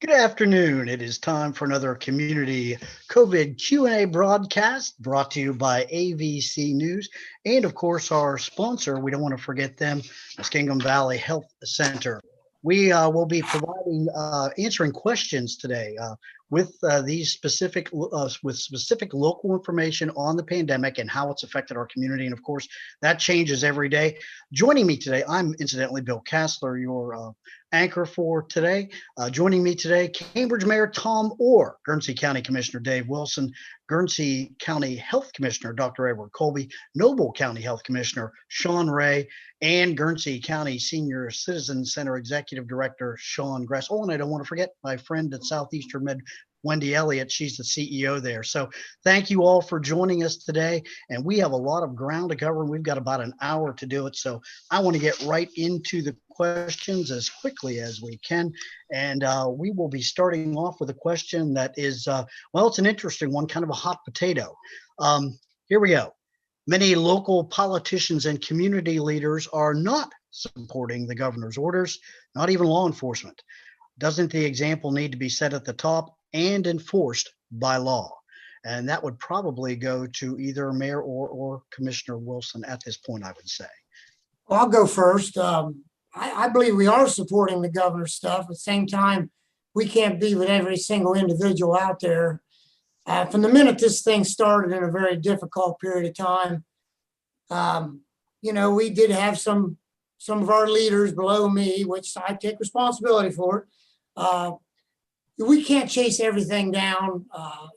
Good afternoon. It is time for another community COVID Q&A broadcast brought to you by AVC News and of course our sponsor, we don't want to forget them, Muskingum Valley Health Center. We will be providing answering questions today with these specific with specific local information on the pandemic and how it's affected our community, and of course that changes every day. Joining me today, I'm incidentally Bill Kassler, your anchor for today. Joining me today, Cambridge Mayor Tom Orr, Guernsey County Commissioner Dave Wilson, Guernsey County Health Commissioner Dr. Edward Colby, Noble County Health Commissioner Sean Ray, and Guernsey County Senior Citizen Center Executive Director Sean Gress. Oh, and I don't want to forget my friend at Southeastern Med, Wendy Elliott. She's the CEO there. So thank you all for joining us today. And we have a lot of ground to cover, and we've got about an hour to do it. So I want to get right into the questions as quickly as we can. And we will be starting off with a question that is, well, it's an interesting one, kind of a hot potato. Here we go. Many local politicians and community leaders are not supporting the governor's orders, not even law enforcement. Doesn't the example need to be set at the top and enforced by law? And that would probably go to either Mayor or Commissioner Wilson at this point, I would say. Well, I'll go first. I believe we are supporting the governor's stuff. At the same time, we can't be with every single individual out there. From the minute this thing started in a very difficult period of time, we did have some of our leaders below me, which I take responsibility for. We can't chase everything down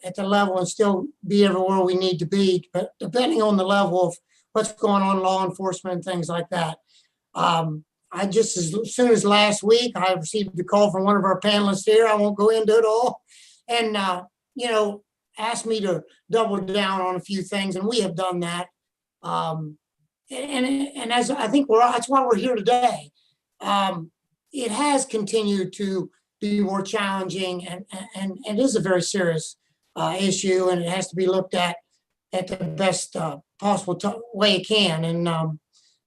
at the level and still be everywhere we need to be, but depending on the level of what's going on in law enforcement and things like that. I just, as soon as last week, I received a call from one of our panelists here. I won't go into it all. And, asked me to double down on a few things, and we have done that. And as I think that's why we're here today. It has continued to be more challenging, and it is a very serious issue, and it has to be looked at the best possible way it can. And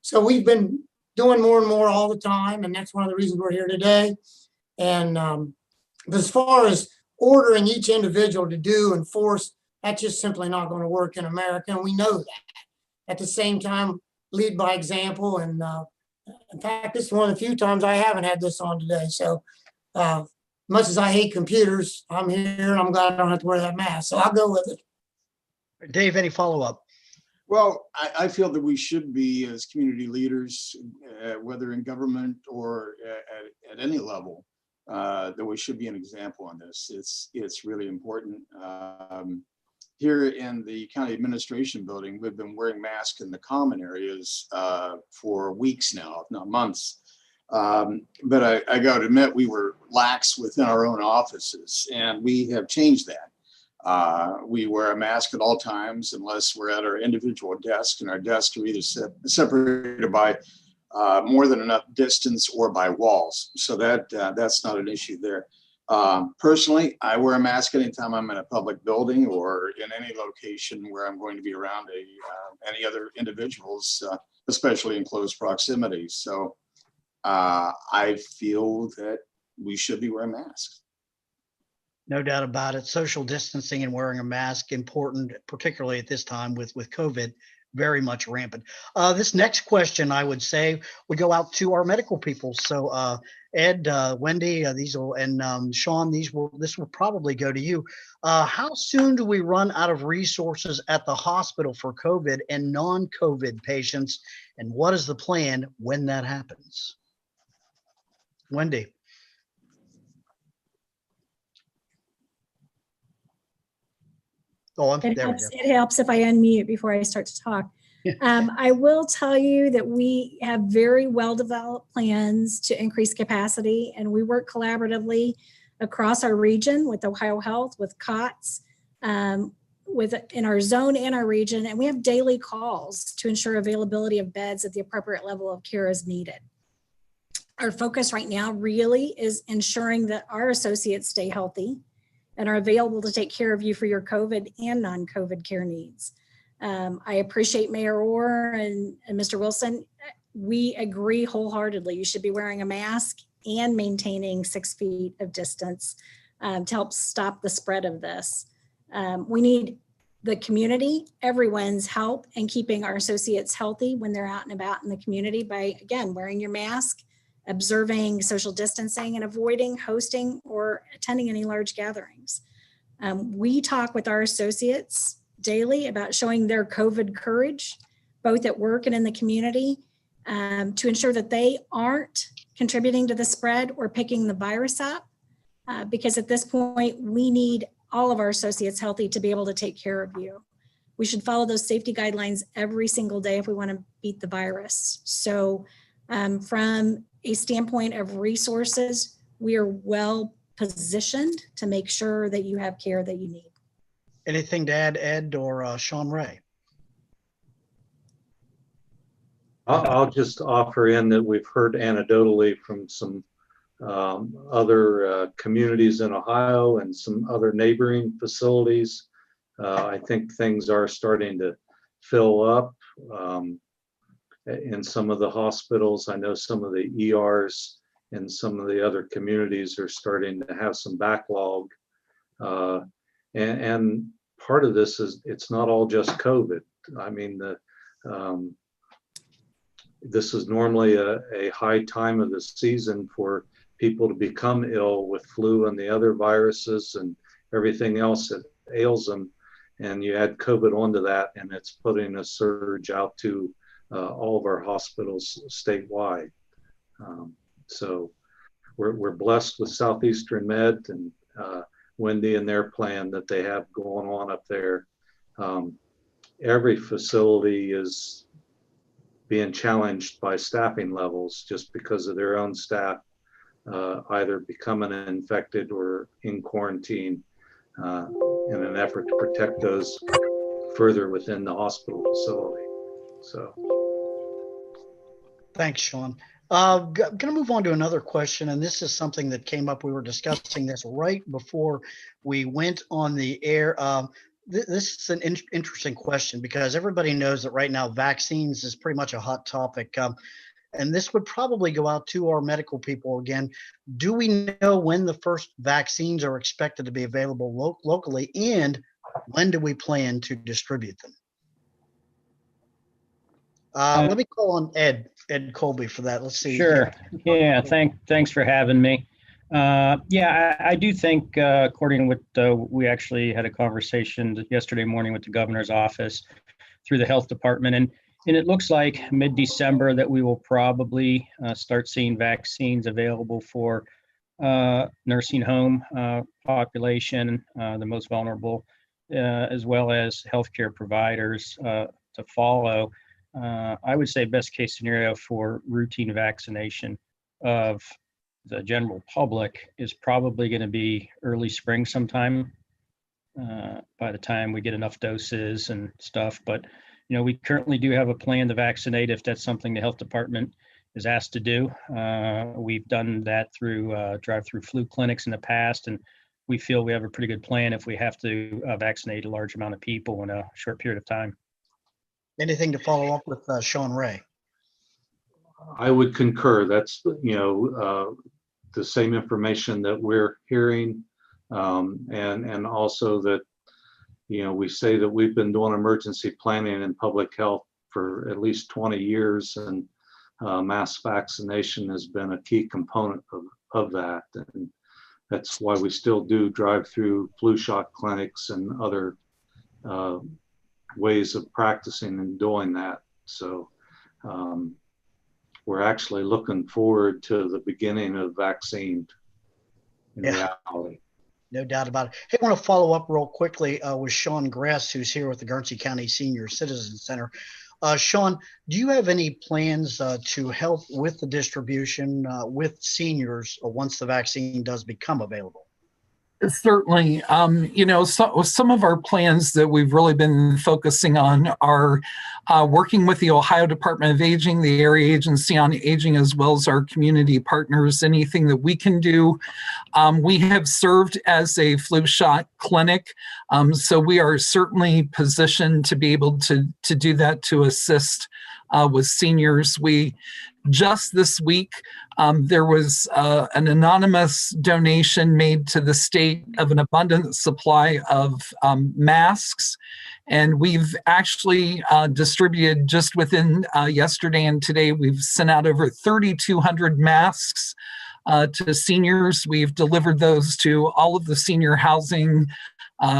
so we've been doing more and more all the time, and that's one of the reasons we're here today. And but as far as ordering each individual to do and force, that's just simply not going to work in America, and we know that. At the same time, lead by example, and in fact, this is one of the few times I haven't had this on today. So much as I hate computers, I'm here, and I'm glad I don't have to wear that mask. So I'll go with it. Dave, any follow-up? Well, I feel that we should be, as community leaders, whether in government or at any level, that we should be an example on this. It's really important. Here in the county administration building, we've been wearing masks in the common areas for weeks now, if not months. But I got to admit, we were lax within our own offices, and we have changed that. We wear a mask at all times unless we're at our individual desk, and our desks are either separated by more than enough distance or by walls. So that's not an issue there. Personally, I wear a mask anytime I'm in a public building or in any location where I'm going to be around any other individuals, especially in close proximity. So I feel that we should be wearing masks. No doubt about it. Social distancing and wearing a mask, important, particularly at this time with COVID, very much rampant. This next question, I would say, would go out to our medical people. So Ed, Wendy, and Sean, this will probably go to you. How soon do we run out of resources at the hospital for COVID and non-COVID patients? And what is the plan when that happens? Wendy. It helps if I unmute before I start to talk. I will tell you that we have very well-developed plans to increase capacity, and we work collaboratively across our region with Ohio Health, with COTS, in our zone and our region, and we have daily calls to ensure availability of beds at the appropriate level of care as needed. Our focus right now really is ensuring that our associates stay healthy and are available to take care of you for your COVID and non-COVID care needs. I appreciate Mayor Orr and Mr. Wilson. We agree wholeheartedly. You should be wearing a mask and maintaining 6 feet of distance to help stop the spread of this. We need the community, everyone's help in keeping our associates healthy when they're out and about in the community by, again, wearing your mask, observing social distancing, and avoiding hosting or attending any large gatherings. We talk with our associates daily about showing their COVID courage, both at work and in the community, to ensure that they aren't contributing to the spread or picking the virus up. Because at this point, we need all of our associates healthy to be able to take care of you. We should follow those safety guidelines every single day if we want to beat the virus. So from a standpoint of resources, we are well positioned to make sure that you have care that you need. Anything to add, Ed or Sean Ray? I'll just offer in that we've heard anecdotally from some other communities in Ohio and some other neighboring facilities. I think things are starting to fill up in some of the hospitals. I know some of the ERs in some of the other communities are starting to have some backlog. And part of this is it's not all just COVID. I mean, this is normally a high time of the season for people to become ill with flu and the other viruses and everything else that ails them. And you add COVID onto that, and it's putting a surge out to all of our hospitals statewide. So we're blessed with Southeastern Med and Wendy and their plan that they have going on up there. Every facility is being challenged by staffing levels just because of their own staff either becoming infected or in quarantine in an effort to protect those further within the hospital facility. So. Thanks, Sean. I'm going to move on to another question, and this is something that came up. We were discussing this right before we went on the air. This is an interesting question because everybody knows that right now vaccines is pretty much a hot topic. And this would probably go out to our medical people again. Do we know when the first vaccines are expected to be available locally, and when do we plan to distribute them? Let me call on Ed Colby for that. Let's see. Sure. Yeah. Thanks for having me. Yeah, I do think, according to what we actually had a conversation yesterday morning with the governor's office through the health department, and it looks like mid-December that we will probably start seeing vaccines available for nursing home population, the most vulnerable, as well as healthcare providers to follow. I would say best case scenario for routine vaccination of the general public is probably going to be early spring sometime by the time we get enough doses and stuff. But, you know, we currently do have a plan to vaccinate if that's something the health department is asked to do. We've done that through drive-through flu clinics in the past, and we feel we have a pretty good plan if we have to vaccinate a large amount of people in a short period of time. Anything to follow up with Sean Ray? I would concur. That's, you know, the same information that we're hearing, and also that, you know, we say that we've been doing emergency planning in public health for at least 20 years, and mass vaccination has been a key component of that. And that's why we still do drive-through flu shot clinics and other ways of practicing and doing that. So we're actually looking forward to the beginning of vaccine in reality. No doubt about it. Hey, I want to follow up real quickly with Sean Gress, who's here with the Guernsey County Senior Citizen Center. Sean, do you have any plans to help with the distribution with seniors once the vaccine does become available? Certainly. You know, some of our plans that we've really been focusing on are working with the Ohio Department of Aging, the Area Agency on Aging, as well as our community partners, anything that we can do. We have served as a flu shot clinic, so we are certainly positioned to be able to do that, to assist with seniors. We just this week, there was an anonymous donation made to the state of an abundant supply of masks. And we've actually distributed just within yesterday and today, we've sent out over 3,200 masks to seniors. We've delivered those to all of the senior housing,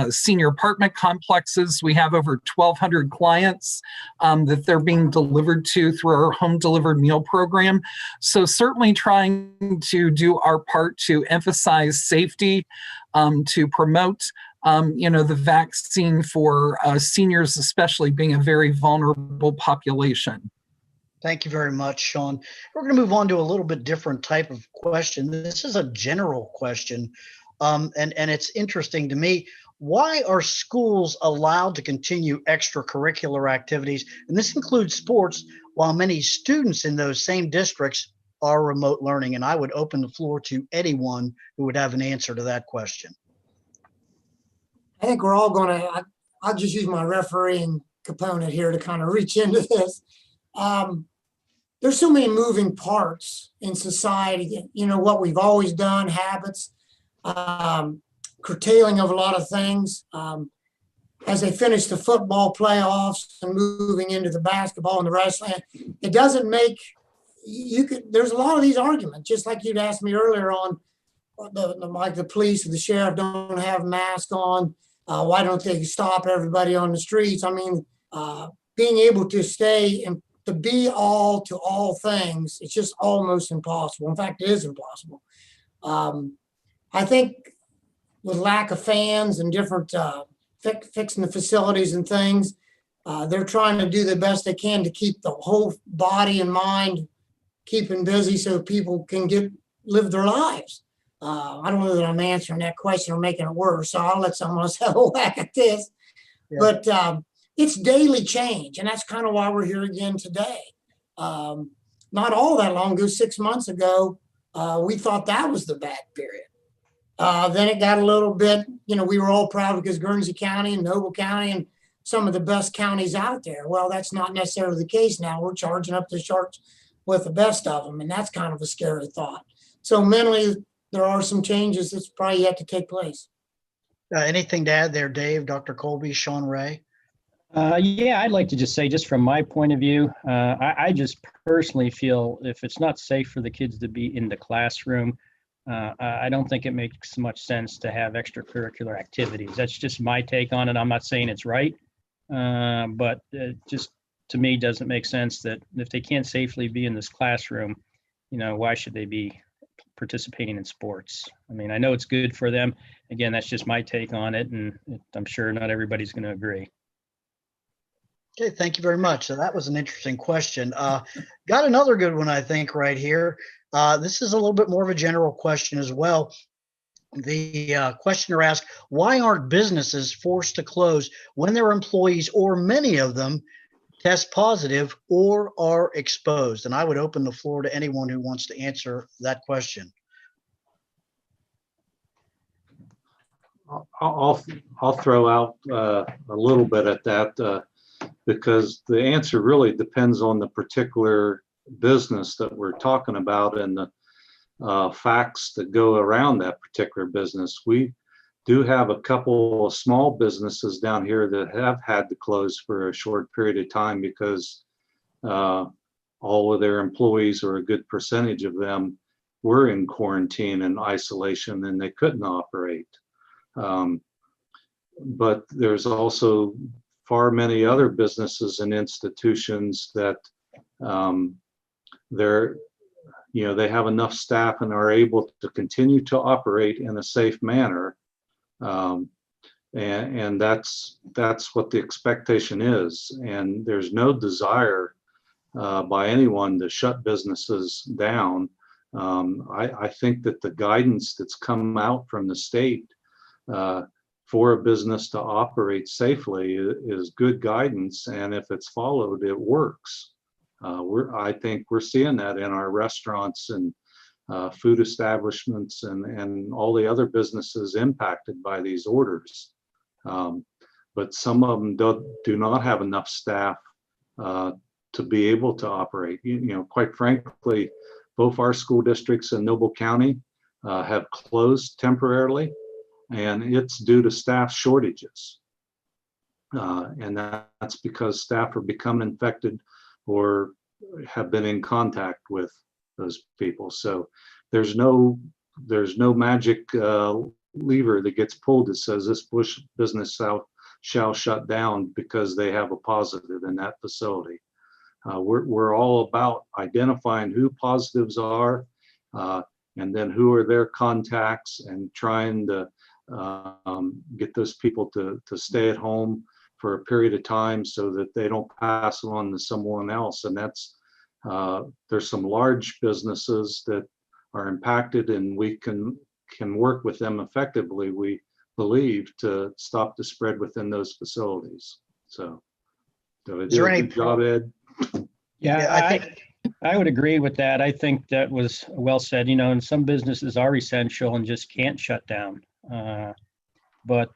senior apartment complexes. We have over 1,200 clients that they're being delivered to through our home delivered meal program. So certainly trying to do our part to emphasize safety, to promote the vaccine for seniors, especially being a very vulnerable population. Thank you very much, Sean. We're going to move on to a little bit different type of question. This is a general question, and it's interesting to me. Why are schools allowed to continue extracurricular activities, and this includes sports, while many students in those same districts are remote learning? And I would open the floor to anyone who would have an answer to that question. I think we're all going to, I'll just use my refereeing component here to kind of reach into this. There's so many moving parts in society, what we've always done, habits, curtailing of a lot of things. As they finish the football playoffs and moving into the basketball and the wrestling, it doesn't make, there's a lot of these arguments, just like you'd asked me earlier on, like the police or the sheriff don't have masks on. Why don't they stop everybody on the streets? I mean, being able to stay and to be all to all things, it's just almost impossible. In fact, it is impossible. I think with lack of fans and different fixing the facilities and things, they're trying to do the best they can to keep the whole body and mind keeping busy so people can live their lives. I don't know that I'm answering that question or making it worse, so I'll let someone else have a whack at this. Yeah. But it's daily change, and that's kind of why we're here again today. Not all that long ago, 6 months ago, we thought that was the bad period. Then it got a little bit, we were all proud because Guernsey County and Noble County and some of the best counties out there. Well, that's not necessarily the case now. We're charging up the sharks with the best of them, and that's kind of a scary thought. So mentally, there are some changes that's probably yet to take place. Anything to add there, Dave, Dr. Colby, Sean Ray? Yeah, I'd like to just say, just from my point of view, I just personally feel if it's not safe for the kids to be in the classroom, I don't think it makes much sense to have extracurricular activities. That's just my take on it. I'm not saying it's right, but it just to me doesn't make sense that if they can't safely be in this classroom, why should they be participating in sports? I mean, I know it's good for them. Again, that's just my take on it, and I'm sure not everybody's going to agree. Okay, thank you very much. So that was an interesting question. Got another good one, I think, right here. This is a little bit more of a general question as well. The questioner asked, why aren't businesses forced to close when their employees, or many of them, test positive or are exposed? And I would open the floor to anyone who wants to answer that question. I'll throw out a little bit at that because the answer really depends on the particular business that we're talking about and the facts that go around that particular business. We do have a couple of small businesses down here that have had to close for a short period of time because all of their employees, or a good percentage of them, were in quarantine and isolation and they couldn't operate. But there's also far many other businesses and institutions that they have enough staff and are able to continue to operate in a safe manner. And that's what the expectation is. And there's no desire by anyone to shut businesses down. I think that the guidance that's come out from the state for a business to operate safely is good guidance. And if it's followed, it works. I think we're seeing that in our restaurants and food establishments and all the other businesses impacted by these orders. But some of them do not have enough staff to be able to operate. Quite frankly, both our school districts in Noble County have closed temporarily, and it's due to staff shortages. And that's because staff are becoming infected or have been in contact with those people. So there's no magic lever that gets pulled that says this business shall shut down because they have a positive in that facility. We're all about identifying who positives are, and then who are their contacts, and trying to get those people to stay at home for a period of time so that they don't pass it on to someone else. And that's there's some large businesses that are impacted, and we can work with them effectively, we believe, to stop the spread within those facilities. So is there any good job, Ed? Yeah, I would agree with that. I think that was well said. And some businesses are essential and just can't shut down. But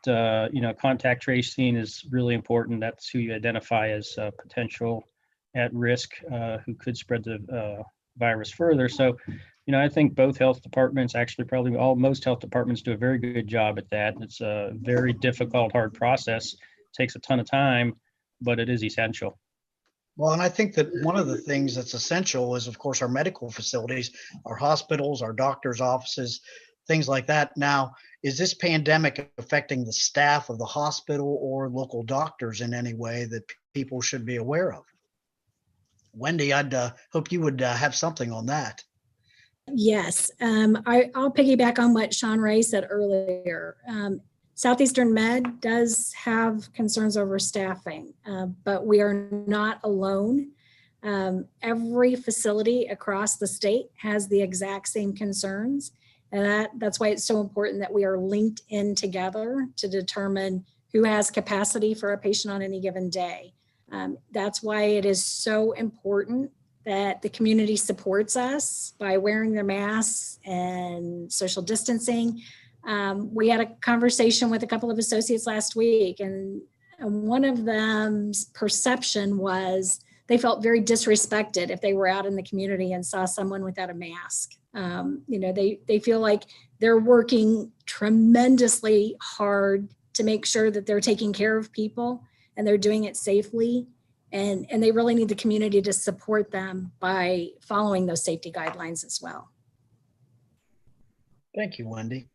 contact tracing is really important. That's who you identify as potential at risk, who could spread the virus further. So, I think both health departments, actually probably most health departments, do a very good job at that. It's a very difficult, hard process. It takes a ton of time, but it is essential. Well, and I think that one of the things that's essential is, of course, our medical facilities, our hospitals, our doctors' offices, things like that. Now, is this pandemic affecting the staff of the hospital or local doctors in any way that people should be aware of? Wendy, I'd hope you would have something on that. Yes, I'll piggyback on what Sean Ray said earlier. Southeastern Med does have concerns over staffing, but we are not alone. Every facility across the state has the exact same concerns. And that's why it's so important that we are linked in together to determine who has capacity for a patient on any given day. That's why it is so important that the community supports us by wearing their masks and social distancing. We had a conversation with a couple of associates last week, and one of them's perception was they felt very disrespected if they were out in the community and saw someone without a mask. They feel like they're working tremendously hard to make sure that they're taking care of people and they're doing it safely. And they really need the community to support them by following those safety guidelines as well. Thank you, Wendy.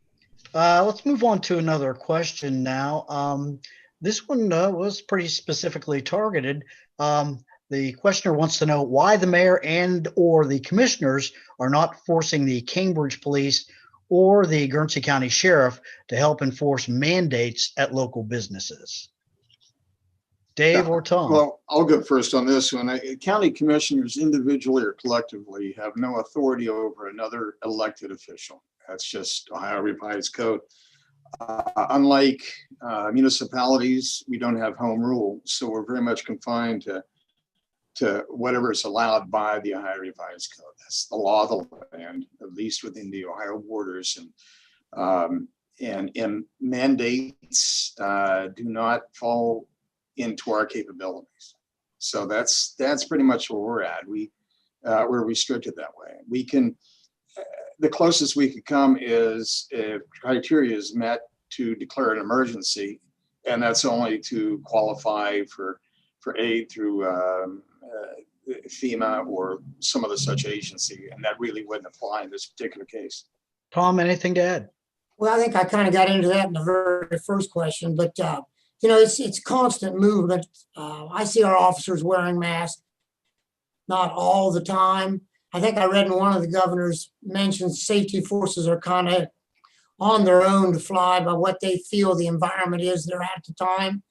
Let's move on to another question now. This one was pretty specifically targeted. The questioner wants to know why the mayor and or the commissioners are not forcing the Cambridge Police or the Guernsey County Sheriff to help enforce mandates at local businesses. Dave or Tom? Well, I'll go first on this one. County commissioners individually or collectively have no authority over another elected official. That's just Ohio Revised Code. Unlike municipalities, we don't have home rule, so we're very much confined to whatever is allowed by the Ohio Revised Code. That's the law of the land, at least within the Ohio borders. And mandates do not fall into our capabilities. So that's pretty much where we're at. We're restricted that way. We can, the closest we could come is if criteria is met to declare an emergency, and that's only to qualify for aid through FEMA or some other such agency, and that really wouldn't apply in this particular case. Tom, anything to add? Well, I think I kind of got into that in the very first question, but it's constant movement. I see our officers wearing masks, not all the time. I think I read in one of the governor's mentions safety forces are kind of on their own to fly by what they feel the environment is they're at the time.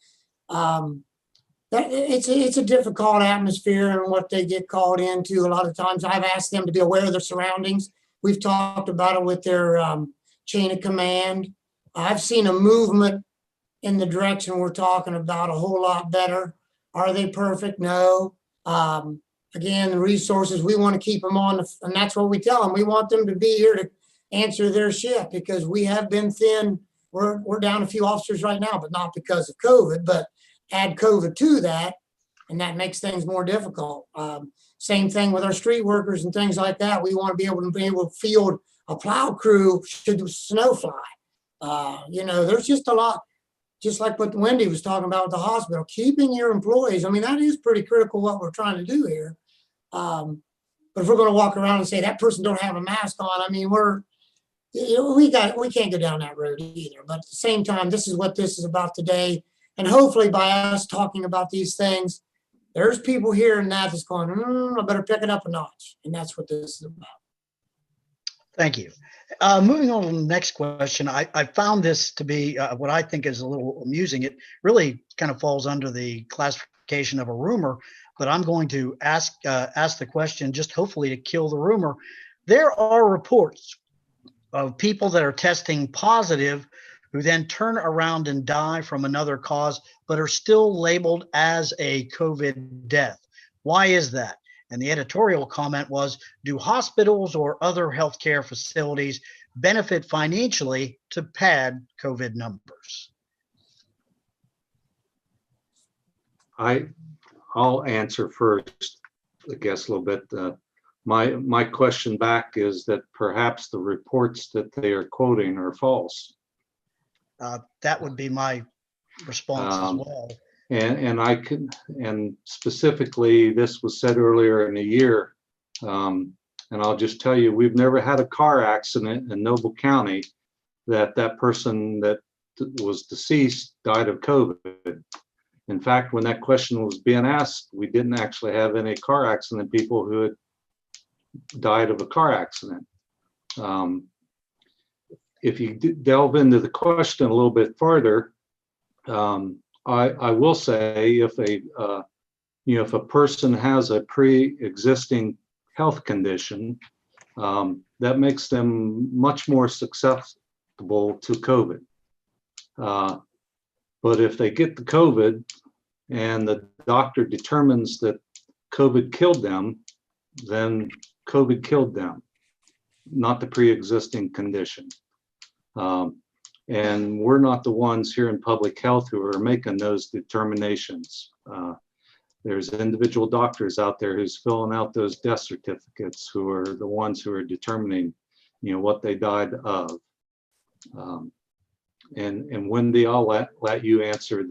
It's a difficult atmosphere and what they get called into. A lot of times I've asked them to be aware of their surroundings. We've talked about it with their chain of command. I've seen a movement in the direction we're talking about a whole lot better. Are they perfect? No. Again, the resources, we want to keep them on, and that's what we tell them. We want them to be here to answer their shift because we have been thin. We're down a few officers right now, but not because of COVID, but add COVID to that, and that makes things more difficult. Same thing with our street workers and things like that. We want to be able to field a plow crew should the snow fly. There's just a lot, just like what Wendy was talking about with the hospital, keeping your employees. I mean, that is pretty critical what we're trying to do here. But if we're going to walk around and say that person don't have a mask on, I mean, we can't go down that road either. But at the same time, this is what this is about today. And hopefully by us talking about these things, there's people hearing that's going, I better pick it up a notch. And that's what this is about. Thank you. Moving on to the next question, I found this to be what I think is a little amusing. It really kind of falls under the classification of a rumor, but I'm going to ask the question just hopefully to kill the rumor. There are reports of people that are testing positive who then turn around and die from another cause, but are still labeled as a COVID death. Why is that? And the editorial comment was, do hospitals or other healthcare facilities benefit financially to pad COVID numbers? I'll answer first, I guess, a little bit. My question back is that perhaps the reports that they are quoting are false. That would be my response as well. And specifically, this was said earlier in the year, and I'll just tell you, we've never had a car accident in Noble County that person that was deceased died of COVID. In fact, when that question was being asked, we didn't actually have any car accident people who had died of a car accident. If you delve into the question a little bit further, I will say if a person has a pre-existing health condition, that makes them much more susceptible to COVID. But if they get the COVID and the doctor determines that COVID killed them, then COVID killed them, not the pre-existing condition. And we're not the ones here in public health who are making those determinations. There's individual doctors out there who's filling out those death certificates who are the ones who are determining, what they died of. And Wendy, I'll let you answer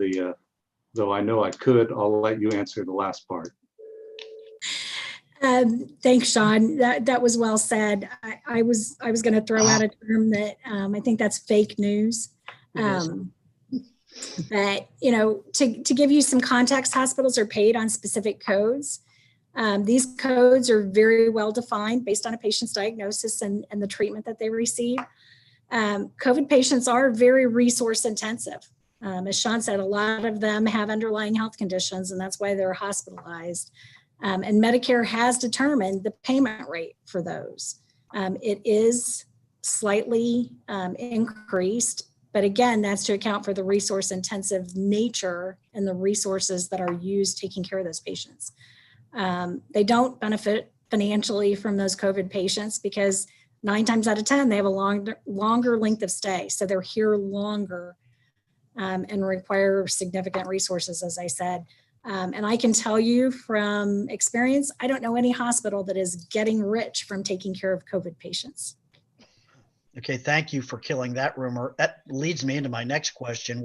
though I know I could, I'll let you answer the last part. Thanks, Sean. That was well said. I was going to throw out a term that I think that's fake news. But to give you some context, hospitals are paid on specific codes. These codes are very well defined based on a patient's diagnosis and the treatment that they receive. COVID patients are very resource intensive. As Sean said, a lot of them have underlying health conditions, and that's why they're hospitalized. And Medicare has determined the payment rate for those. It is slightly increased, but again, that's to account for the resource intensive nature and the resources that are used taking care of those patients. They don't benefit financially from those COVID patients because 9 times out of 10, they have a longer length of stay. So they're here longer and require significant resources, as I said. And I can tell you from experience, I don't know any hospital that is getting rich from taking care of COVID patients. Okay, thank you for killing that rumor. That leads me into my next question.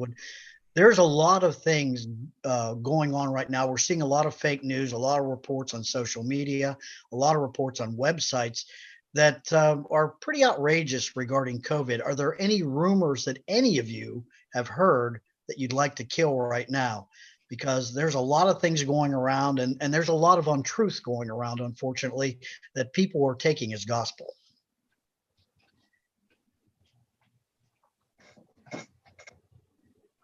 There's a lot of things going on right now. We're seeing a lot of fake news, a lot of reports on social media, a lot of reports on websites that are pretty outrageous regarding COVID. Are there any rumors that any of you have heard that you'd like to kill right now? Because there's a lot of things going around and there's a lot of untruth going around, unfortunately, that people are taking as gospel.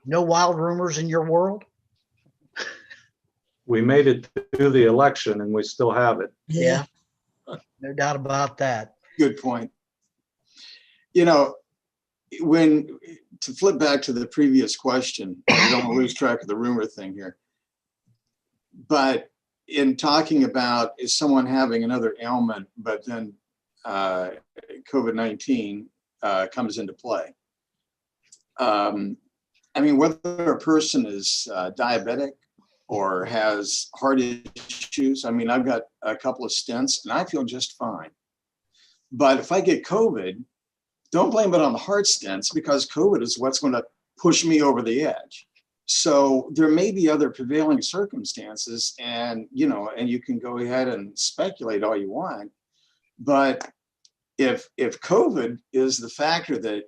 No wild rumors in your world? We made it through the election and we still have it. Yeah, no doubt about that. Good point. To flip back to the previous question, I don't want to lose track of the rumor thing here. But in talking about is someone having another ailment, but then COVID-19 comes into play. Whether a person is diabetic or has heart issues. I mean, I've got a couple of stents and I feel just fine. But if I get COVID, don't blame it on the heart stents, because COVID is what's going to push me over the edge. So there may be other prevailing circumstances, and you can go ahead and speculate all you want. But if COVID is the factor that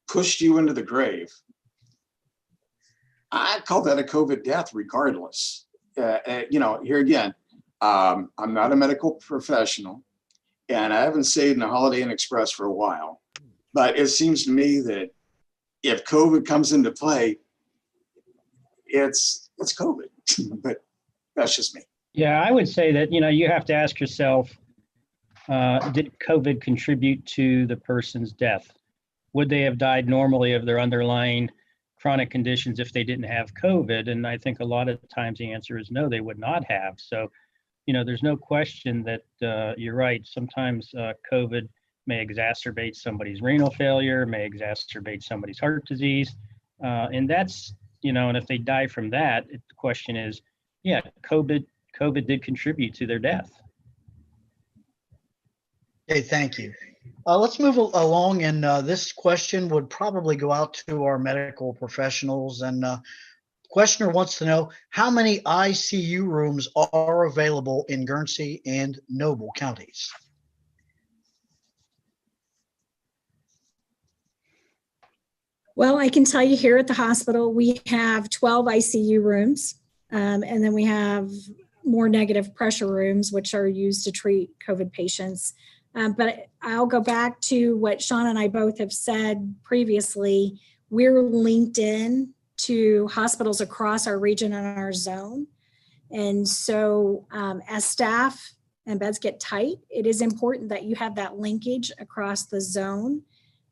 pushed you into the grave, I call that a COVID death regardless. Here again, I'm not a medical professional, and I haven't stayed in a Holiday Inn Express for a while. But it seems to me that if COVID comes into play, it's COVID. But that's just me. Yeah, I would say that, you have to ask yourself, did COVID contribute to the person's death? Would they have died normally of their underlying chronic conditions if they didn't have COVID? And I think a lot of times the answer is no, they would not have. So, there's no question that you're right. Sometimes COVID may exacerbate somebody's renal failure, may exacerbate somebody's heart disease. And that's, and if they die from that, the question is, yeah, COVID did contribute to their death. Okay, thank you. Let's move along, and this question would probably go out to our medical professionals. And questioner wants to know, how many ICU rooms are available in Guernsey and Noble counties? Well, I can tell you here at the hospital, we have 12 ICU rooms, and then we have more negative pressure rooms, which are used to treat COVID patients. But I'll go back to what Sean and I both have said previously. We're linked in to hospitals across our region and our zone. And so as staff and beds get tight, it is important that you have that linkage across the zone.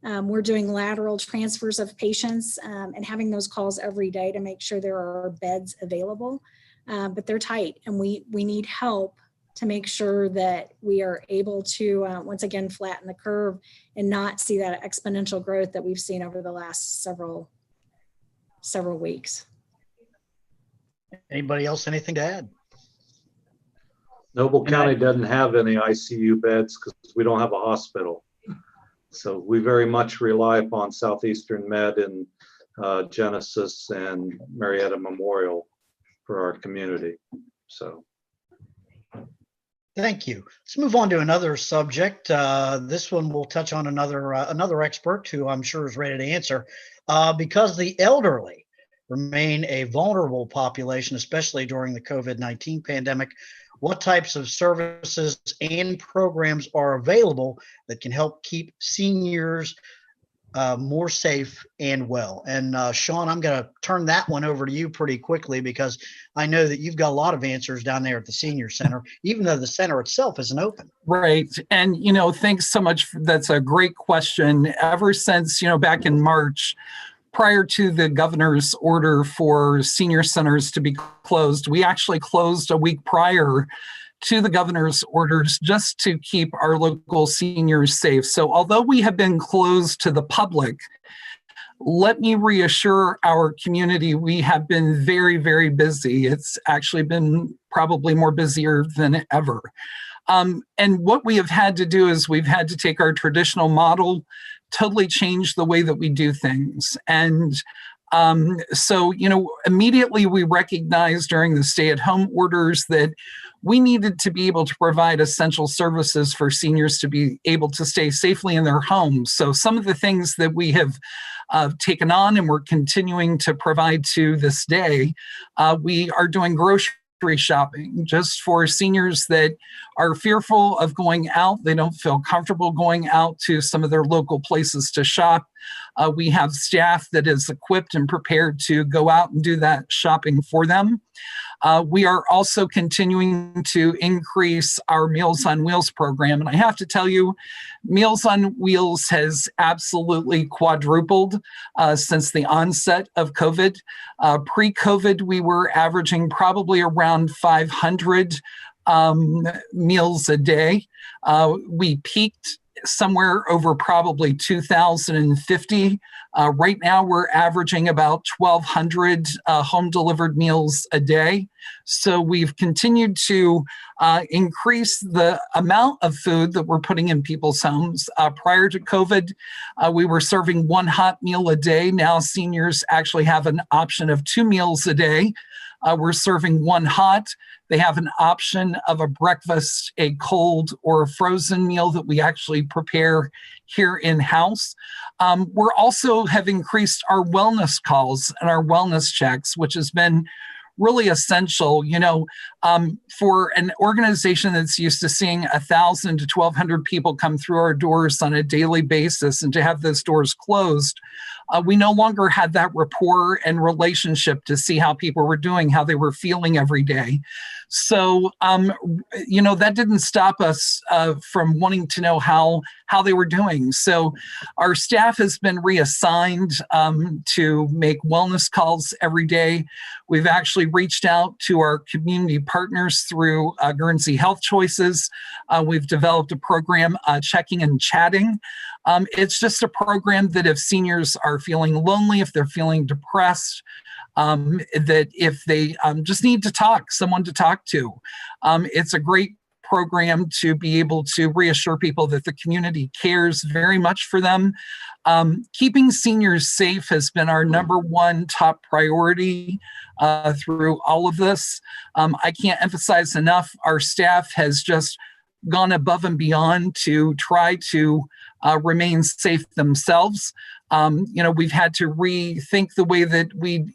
We're doing lateral transfers of patients and having those calls every day to make sure there are beds available. But they're tight, and we need help to make sure that we are able to, once again, flatten the curve and not see that exponential growth that we've seen over the last several weeks. Anybody else, anything to add? Noble County doesn't have any ICU beds because we don't have a hospital. So we very much rely upon Southeastern Med and Genesis and Marietta Memorial for our community. So. Thank you. Let's move on to another subject. This one will touch on another expert who I'm sure is ready to answer. Because the elderly remain a vulnerable population, especially during the COVID-19 pandemic, what types of services and programs are available that can help keep seniors more safe and well? And Sean, I'm going to turn that one over to you pretty quickly, because I know that you've got a lot of answers down there at the senior center, even though the center itself isn't open. Right. And, thanks so much. That's a great question. Ever since, back in March, prior to the governor's order for senior centers to be closed, we actually closed a week prior to the governor's orders just to keep our local seniors safe. So although we have been closed to the public, let me reassure our community, we have been very, very busy. It's actually been probably more busier than ever. And what we have had to do is we've had to take our traditional model, totally change the way that we do things. And so, immediately we recognized during the stay-at-home orders that we needed to be able to provide essential services for seniors to be able to stay safely in their homes. So some of the things that we have taken on and we're continuing to provide to this day, we are doing grocery shopping just for seniors that are fearful of going out. They don't feel comfortable going out to some of their local places to shop. We have staff that is equipped and prepared to go out and do that shopping for them. We are also continuing to increase our Meals on Wheels program. And I have to tell you, Meals on Wheels has absolutely quadrupled since the onset of COVID. Pre-COVID, we were averaging probably around 500 meals a day. We peaked somewhere over probably 2,050. Right now, we're averaging about 1,200 home delivered meals a day. So we've continued to increase the amount of food that we're putting in people's homes. Prior to COVID, we were serving one hot meal a day. Now seniors actually have an option of 2 meals a day. We're serving one hot. They have an option of a breakfast, a cold, or a frozen meal that we actually prepare here in-house. We're also have increased our wellness calls and our wellness checks, which has been really essential, for an organization that's used to seeing 1,000 to 1,200 people come through our doors on a daily basis, and to have those doors closed, we no longer had that rapport and relationship to see how people were doing, how they were feeling every day. So, that didn't stop us from wanting to know how they were doing. So our staff has been reassigned to make wellness calls every day. We've actually reached out to our community partners through Guernsey Health Choices. We've developed a program, Checking and Chatting. It's just a program that if seniors are feeling lonely, if they're feeling depressed, that if they just need to talk, someone to talk to, it's a great program to be able to reassure people that the community cares very much for them. Keeping seniors safe has been our #1 top priority through all of this. I can't emphasize enough, our staff has just gone above and beyond to try to remain safe themselves. We've had to rethink the way that we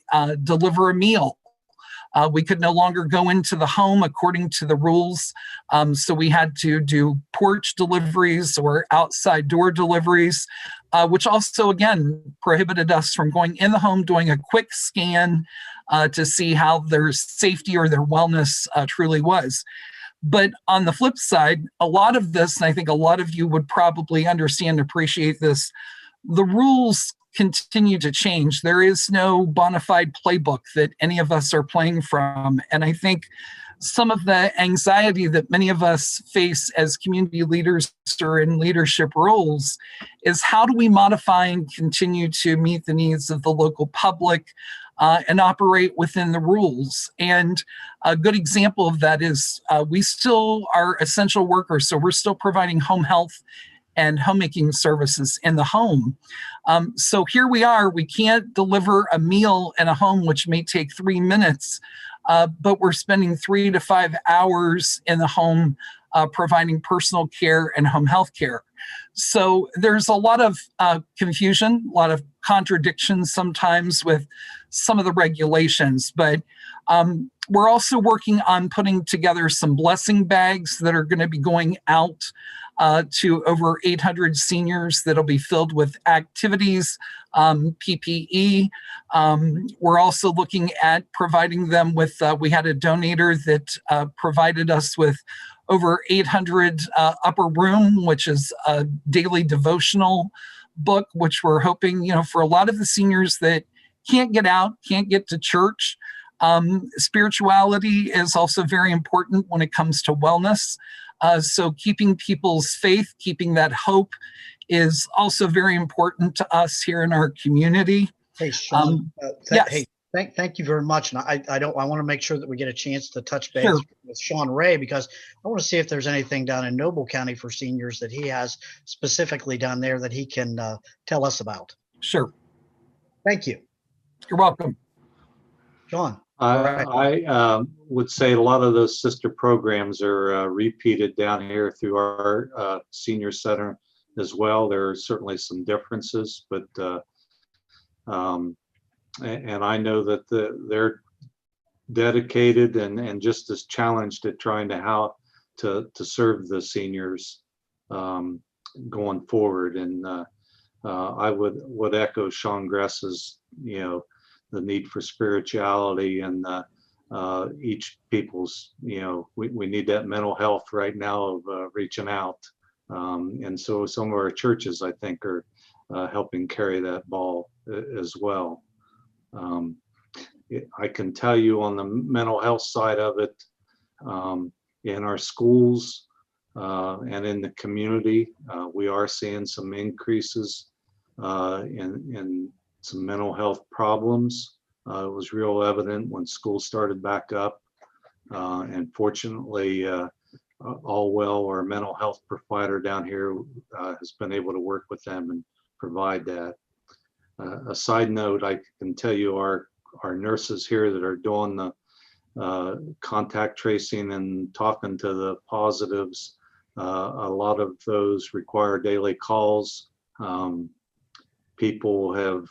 deliver a meal. We could no longer go into the home according to the rules. So we had to do porch deliveries or outside door deliveries, which also, again, prohibited us from going in the home, doing a quick scan to see how their safety or their wellness truly was. But on the flip side, a lot of this, and I think a lot of you would probably understand and appreciate this, the rules continue to change. There is no bona fide playbook that any of us are playing from. And I think some of the anxiety that many of us face as community leaders or in leadership roles is, how do we modify and continue to meet the needs of the local public and operate within the rules? And a good example of that is we still are essential workers. So we're still providing home health and homemaking services in the home. So here we are, we can't deliver a meal in a home, which may take 3 minutes, but we're spending 3 to 5 hours in the home providing personal care and home health care. So there's a lot of confusion, a lot of contradictions sometimes with some of the regulations, but we're also working on putting together some blessing bags that are going to be going out to over 800 seniors that'll be filled with activities, PPE. We're also looking at providing them with, we had a donator that provided us with over 800 Upper Room, which is a daily devotional book, which we're hoping, for a lot of the seniors that can't get out, can't get to church. Spirituality is also very important when it comes to wellness. So keeping people's faith, keeping that hope is also very important to us here in our community. Hey, Sean. Yes. Hey, thank you very much. And I want to make sure that we get a chance to touch base Sure. with Sean Ray, because I want to see if there's anything down in Noble County for seniors that he has specifically down there that he can tell us about. Sure. Thank you. You're welcome. Sean. I would say a lot of those sister programs are repeated down here through our senior center as well. There are certainly some differences, but and I know that they're dedicated and just as challenged at trying to how to serve the seniors going forward. And I would echo Sean Gress's, the need for spirituality and each people's, we need that mental health right now of reaching out. And so some of our churches, I think, are helping carry that ball as well. I can tell you on the mental health side of it, in our schools, and in the community. We are seeing some increases in some mental health problems. It was real evident when school started back up. And fortunately, Allwell, our mental health provider down here, has been able to work with them and provide that. A side note, I can tell you our nurses here that are doing the contact tracing and talking to the positives, a lot of those require daily calls. People have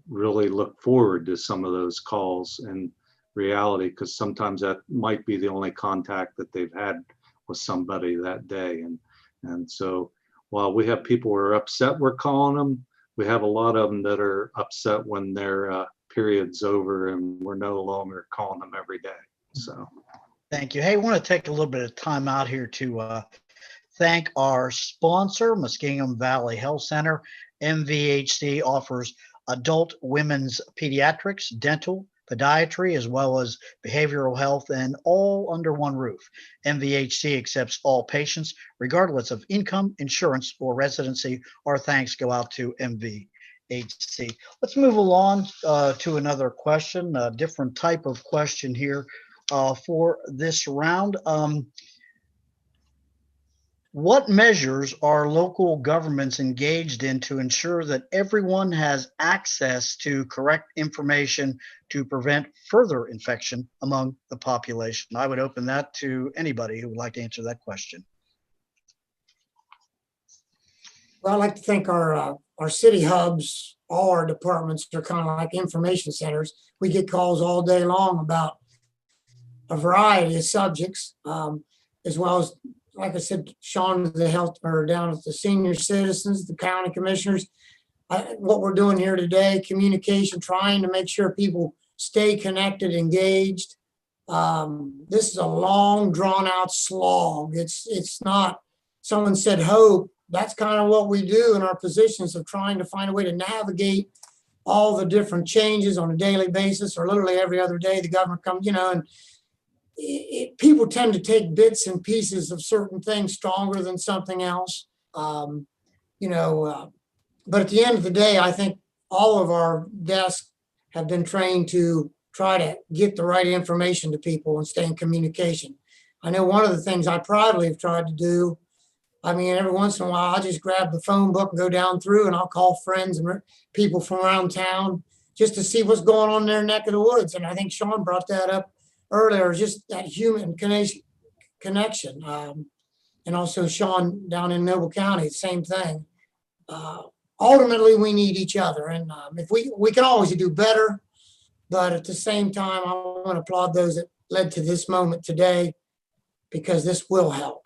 really looked forward to some of those calls in reality, because sometimes that might be the only contact that they've had with somebody that day. And so while we have people who are upset we're calling them, we have a lot of them that are upset when their period's over and we're no longer calling them every day. So Thank you. Hey, I want to take a little bit of time out here to thank our sponsor, Muskingum Valley Health Center. MVHC offers adult women's pediatrics, dental, podiatry, as well as behavioral health, and all under one roof. MVHC accepts all patients, regardless of income, insurance, or residency. Our thanks go out to MVHC. Let's move along to another question, a different type of question here for this round. What measures are local governments engaged in to ensure that everyone has access to correct information to prevent further infection among the population? I would open that to anybody who would like to answer that question. Well, I'd like to think our city hubs, all our departments are kind of like information centers. We get calls all day long about a variety of subjects, as well as, like I said, Sean, the health, or down at the senior citizens, the county commissioners. What we're doing here today, communication, trying to make sure people stay connected, engaged. This is a long, drawn out slog. It's not, someone said hope. That's kind of what we do in our positions of trying to find a way to navigate all the different changes on a daily basis, or literally every other day the government comes, and people tend to take bits and pieces of certain things stronger than something else. But at the end of the day, I think all of our desks have been trained to try to get the right information to people and stay in communication. I know one of the things I privately have tried to do, every once in a while, I'll just grab the phone book and go down through, and I'll call friends and people from around town just to see what's going on in their neck of the woods. And I think Sean brought that up earlier, just that human connection. And also Sean down in Noble County, same thing. Ultimately, we need each other. And if we can always do better, but at the same time, I want to applaud those that led to this moment today, because this will help.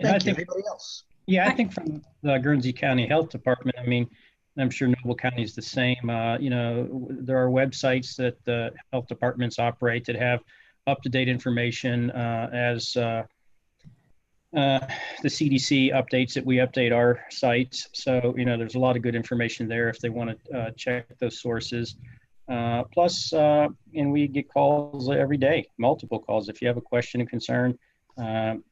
Thank you. Anybody else? Yeah, I think from the Guernsey County Health Department, I'm sure Noble County is the same. There are websites that the health departments operate that have up-to-date information as the CDC updates it. We update our sites. So, there's a lot of good information there if they want to check those sources. Plus, and we get calls every day, multiple calls. If you have a question and concern,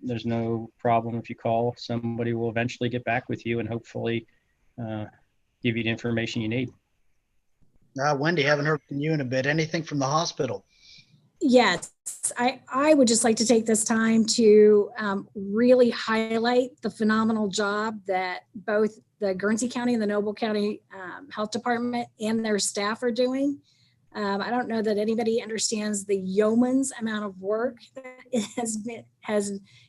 there's no problem if you call. Somebody will eventually get back with you and hopefully give you the information you need. Wendy, haven't heard from you in a bit. Anything from the hospital? Yes, I would just like to take this time to really highlight the phenomenal job that both the Guernsey County and the Noble County Health Department and their staff are doing. I don't know that anybody understands the yeoman's amount of work that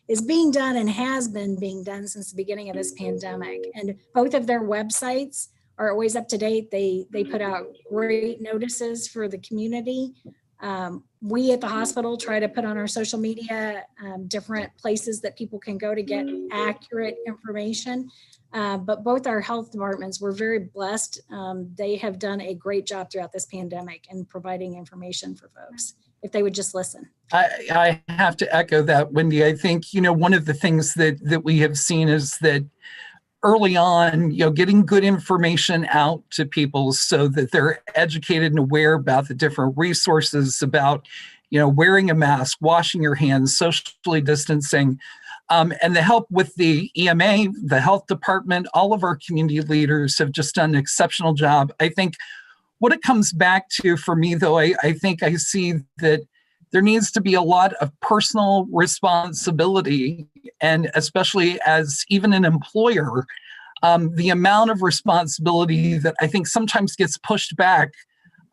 is being done and has been being done since the beginning of this pandemic. And both of their websites are always up to date. They put out great notices for the community. We at the hospital try to put on our social media different places that people can go to get accurate information. But both our health departments, we're very blessed. They have done a great job throughout this pandemic and providing information for folks, if they would just listen. I have to echo that, Wendy. I think, one of the things that we have seen is that early on, getting good information out to people so that they're educated and aware about the different resources, about, wearing a mask, washing your hands, socially distancing, and the help with the EMA, the health department, all of our community leaders have just done an exceptional job. I think what it comes back to for me, though, I think I see that there needs to be a lot of personal responsibility, and especially as even an employer, the amount of responsibility that I think sometimes gets pushed back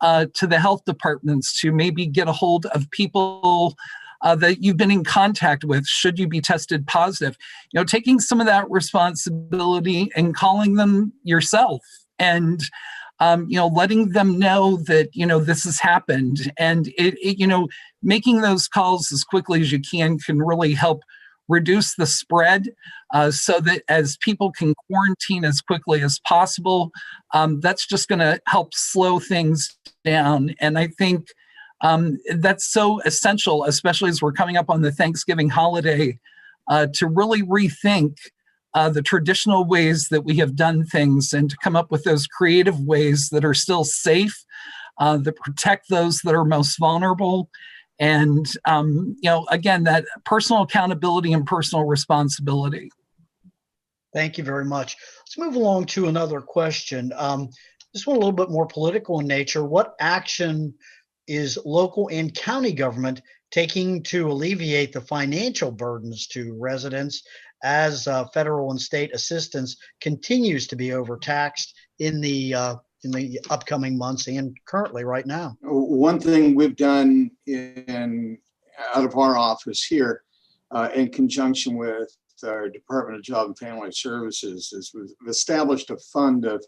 to the health departments to maybe get a hold of people that you've been in contact with, should you be tested positive. Taking some of that responsibility and calling them yourself and letting them know that, this has happened, and making those calls as quickly as you can really help reduce the spread, so that as people can quarantine as quickly as possible, that's just going to help slow things down. And I think that's so essential, especially as we're coming up on the Thanksgiving holiday, to really rethink the traditional ways that we have done things and to come up with those creative ways that are still safe, that protect those that are most vulnerable. And, again, that personal accountability and personal responsibility. Thank you very much. Let's move along to another question. This one a little bit more political in nature. What action is local and county government taking to alleviate the financial burdens to residents as federal and state assistance continues to be overtaxed in the upcoming months and currently right now? One thing we've done out of our office here, in conjunction with our Department of Job and Family Services, is we've established a fund of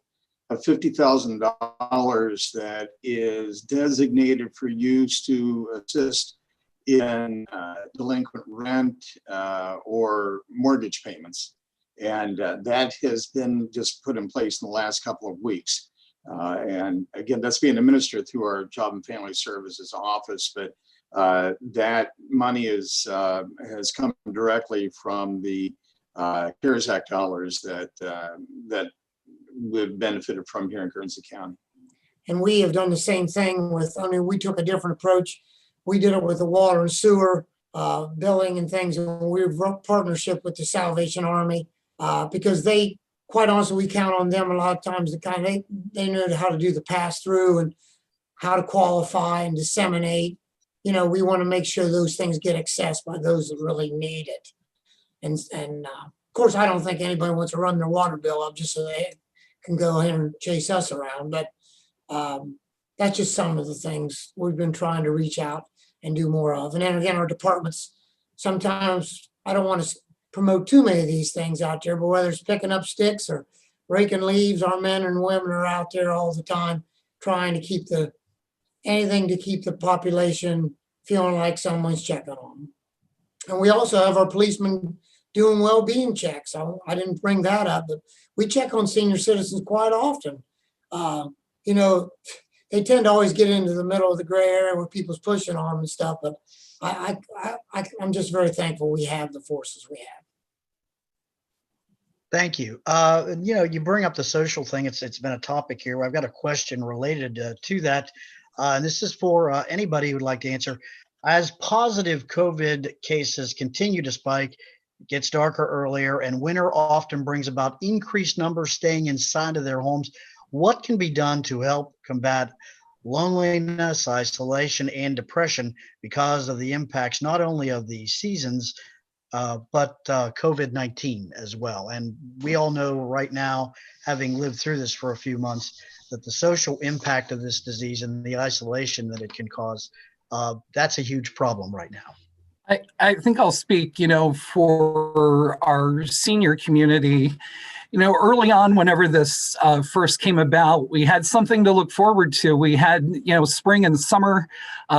$50,000 that is designated for use to assist in delinquent rent or mortgage payments. And that has been just put in place in the last couple of weeks. And again, that's being administered through our Job and Family Services office, but that money has come directly from the CARES Act dollars that we've benefited from here in Guernsey County. And we have done the same thing we took a different approach. We did it with the water and sewer billing and things. And we were partnership with the Salvation Army because they, quite honestly, we count on them a lot of times. They know how to do the pass through and how to qualify and disseminate. We want to make sure those things get accessed by those that really need it. And of course, I don't think anybody wants to run their water bill up just so they can go ahead and chase us around. But that's just some of the things we've been trying to reach out and do more of. And then again, our departments, sometimes I don't want to promote too many of these things out there, but whether it's picking up sticks or raking leaves, our men and women are out there all the time trying to keep anything to keep the population feeling like someone's checking on them. And we also have our policemen doing well-being checks. I didn't bring that up, but we check on senior citizens quite often. They tend to always get into the middle of the gray area where people's pushing on them and stuff, but I'm just very thankful we have the forces we have. Thank you. You bring up the social thing. It's been a topic here. I've got a question related to that. And this is for anybody who'd like to answer. As positive COVID cases continue to spike, it gets darker earlier, and winter often brings about increased numbers staying inside of their homes. What can be done to help combat loneliness, isolation, and depression because of the impacts not only of the seasons, but COVID-19 as well? And we all know right now, having lived through this for a few months, that the social impact of this disease and the isolation that it can cause, that's a huge problem right now. I think I'll speak, for our senior community. Early on, whenever this first came about, we had something to look forward to. We had, spring and summer,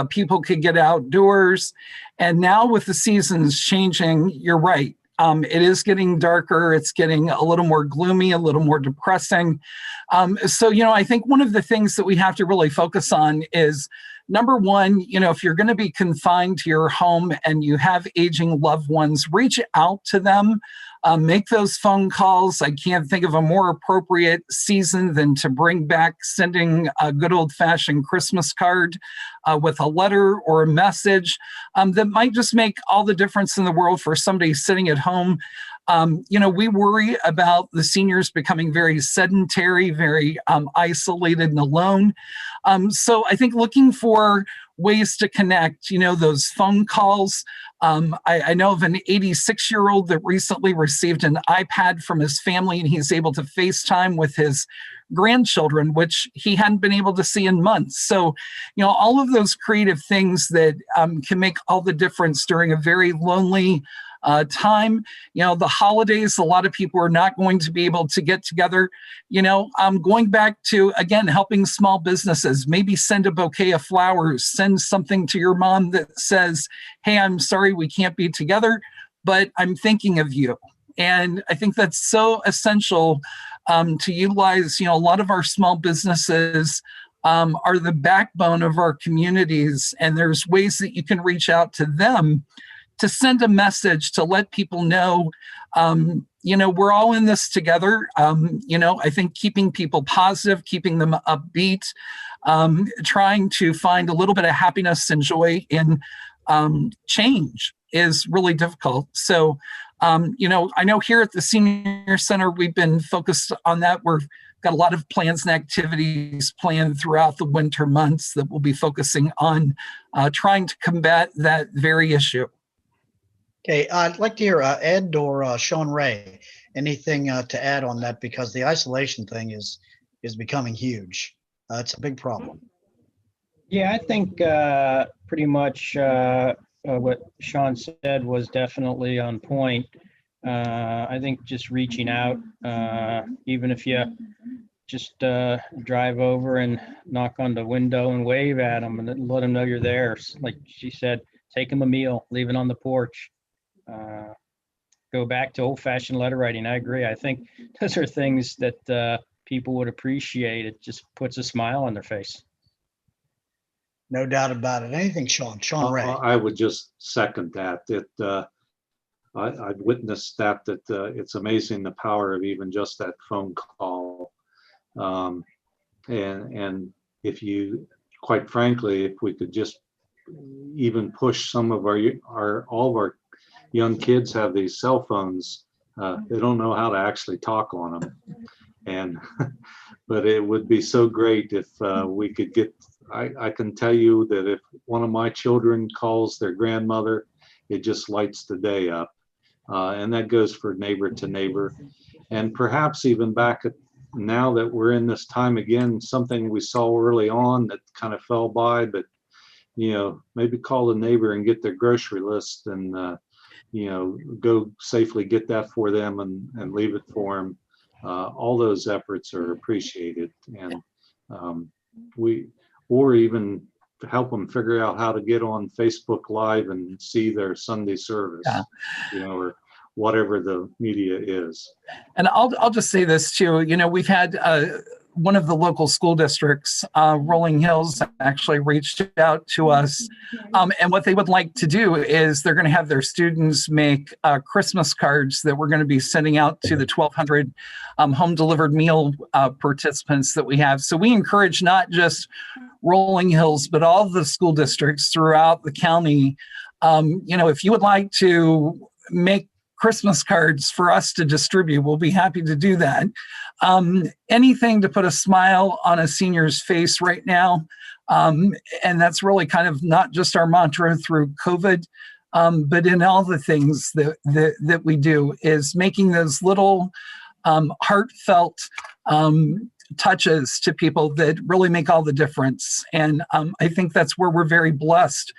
people could get outdoors. And now with the seasons changing, you're right. It is getting darker. It's getting a little more gloomy, a little more depressing. So, I think one of the things that we have to really focus on is, number one, if you're going to be confined to your home and you have aging loved ones, reach out to them. make those phone calls. I can't think of a more appropriate season than to bring back sending a good old-fashioned Christmas card with a letter or a message that might just make all the difference in the world for somebody sitting at home. We worry about the seniors becoming very sedentary, very isolated and alone. So I think looking for ways to connect, those phone calls. I know of an 86-year-old that recently received an iPad from his family, and he's able to FaceTime with his grandchildren, which he hadn't been able to see in months. So, all of those creative things that can make all the difference during a very lonely time. The holidays, a lot of people are not going to be able to get together. Going back to, again, helping small businesses, maybe send a bouquet of flowers, send something to your mom that says, hey, I'm sorry we can't be together, but I'm thinking of you. And I think that's so essential to utilize. A lot of our small businesses are the backbone of our communities, and there's ways that you can reach out to them to send a message, to let people know, we're all in this together. I think keeping people positive, keeping them upbeat, trying to find a little bit of happiness and joy in change is really difficult. So, I know here at the Senior Center, we've been focused on that. We've got a lot of plans and activities planned throughout the winter months that we'll be focusing on trying to combat that very issue. Okay, I'd like to hear Ed or Sean Ray, anything to add on that, because the isolation thing is becoming huge. It's a big problem. Yeah, I think pretty much what Sean said was definitely on point. I think just reaching out, even if you just drive over and knock on the window and wave at them and let them know you're there. Like she said, take them a meal, leave it on the porch. Go back to old-fashioned letter writing. I agree. I think those are things that people would appreciate. It just puts a smile on their face. No doubt about it. Anything, Sean Ray? I would just second that. I've witnessed that it's amazing the power of even just that phone call. And if you, quite frankly, if we could just even push some of all of our young kids have these cell phones. They don't know how to actually talk on them. But it would be so great if we could get, I can tell you that if one of my children calls their grandmother, it just lights the day up. And that goes for neighbor to neighbor. And perhaps even back at now that we're in this time again, something we saw early on that kind of fell by, but maybe call the neighbor and get their grocery list and go safely get that for them and leave it for them. All those efforts are appreciated, and or even help them figure out how to get on Facebook Live and see their Sunday service, or whatever the media is. And I'll just say this too. We've had one of the local school districts, Rolling Hills, actually reached out to us. And what they would like to do is they're going to have their students make Christmas cards that we're going to be sending out to the 1,200 home delivered meal participants that we have. So we encourage not just Rolling Hills, but all the school districts throughout the county. If you would like to make Christmas cards for us to distribute, we'll be happy to do that. Anything to put a smile on a senior's face right now. And that's really kind of not just our mantra through COVID, but in all the things that we do, is making those little heartfelt touches to people that really make all the difference. And I think that's where we're very blessed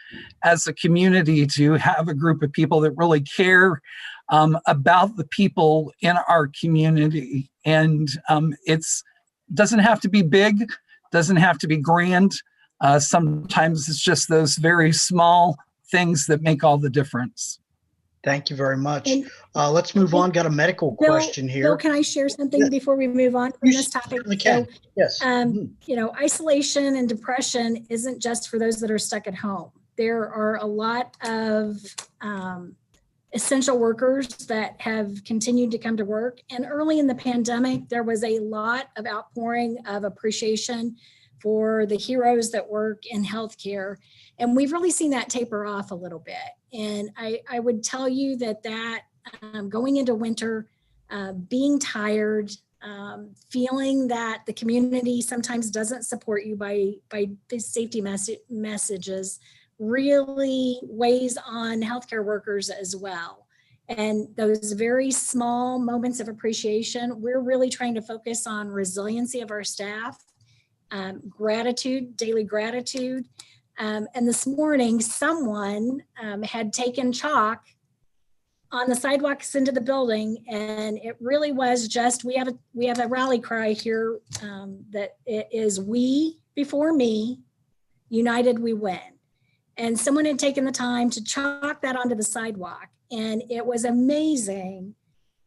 as a community to have a group of people that really care about the people in our community. And it doesn't have to be big, doesn't have to be grand. Sometimes it's just those very small things that make all the difference. Thank you very much. Let's move on. Got a medical question here. Bill, can I share something before we move on from this topic? So, yes. Isolation and depression isn't just for those that are stuck at home. There are a lot of essential workers that have continued to come to work. And early in the pandemic, there was a lot of outpouring of appreciation for the heroes that work in healthcare. And we've really seen that taper off a little bit. And I would tell you that going into winter, being tired, feeling that the community sometimes doesn't support you by the safety messages really weighs on healthcare workers as well. And those very small moments of appreciation, we're really trying to focus on resiliency of our staff, gratitude, daily gratitude. And this morning, someone had taken chalk on the sidewalks into the building, and it really was just, we have a rally cry here that it is "We before me, united we win." And someone had taken the time to chalk that onto the sidewalk, and it was amazing